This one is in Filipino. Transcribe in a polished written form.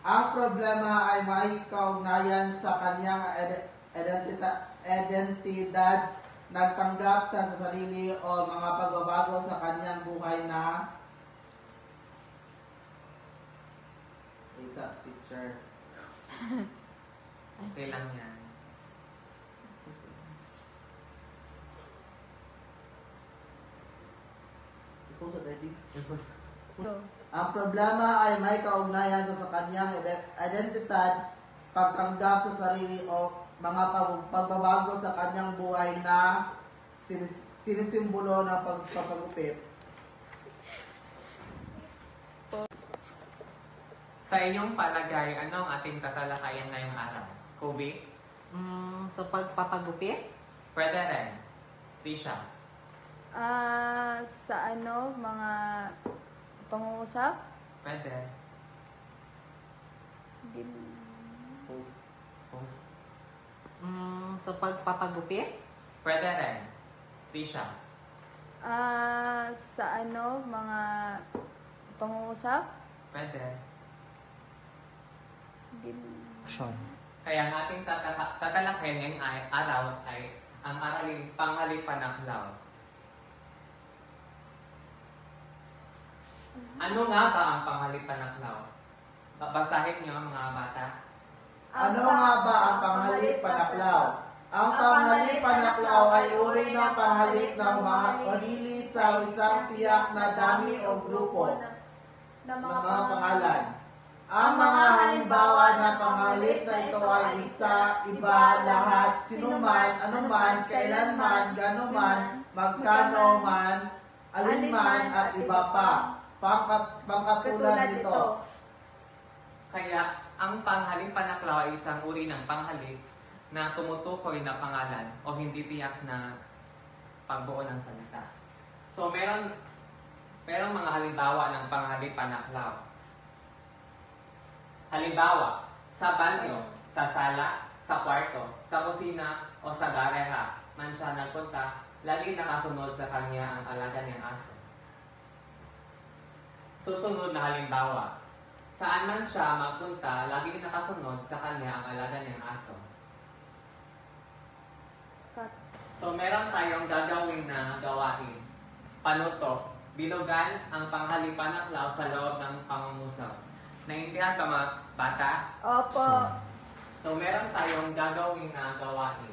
Ang problema ay may kaugnayan sa kanyang identidad, nagtanggap sa sarili o mga pagbabago sa kanyang buhay na teacher. Okay lang yan. Ang problema ay may kaugnayan sa kanyang identidad, pagtanggap sa sarili o mga pagbabago sa kanyang buhay na sinisimbolo ng pagpapagupit. Sa inyong palagay, ano ang ating tatalakayan ngayong araw? Kobe? Sa pagpapagupit? Pwede rin. Tisha? Sa mga pangungusap? Pwede. Sa pagpapagupit? Pwede rin. Tisha? Sa mga pangungusap? Pwede. Action. Kaya ang ating tatalakayin ngayong araw ay ang araling pangalipanaklaw. Ano nga ba ang pangalipanaklaw? Basahin niyo mga bata. Ano nga ba ang pangalipanaklaw? Ang pangalipanaklaw ay uri ng panghalip na humarili sa isang tiyak na dami o grupo ng mga pangalan. Ang mga halimbawa na panghalip na ito ay isa, iba, lahat, sinuman, anuman, kailanman, ganuman, magkano man, alinman, at iba pa. Pangkatulad nito. Kaya ang pangalipanaklaw ay isang uri ng panghalip na tumutukoy na pangalan o hindi tiyak na pagbuo ng salita. So merong mga halimbawa ng pangalipanaklaw. Halimbawa, sa banyo, sa sala, sa kwarto, sa kusina, o sa gareha, man siya nagpunta, lagi nakasunod sa kanya ang alaga niyang aso. Susunod na halimbawa, saan man siya magpunta, lagi nakasunod sa kanya ang alaga niyang aso. So meron tayong gagawin na gawain. Panuto, bilugan ang pangalipanaklaw sa loob ng pangungusap. Naintindihan ka mga bata? Opo. So meron tayong gagawin na gawain.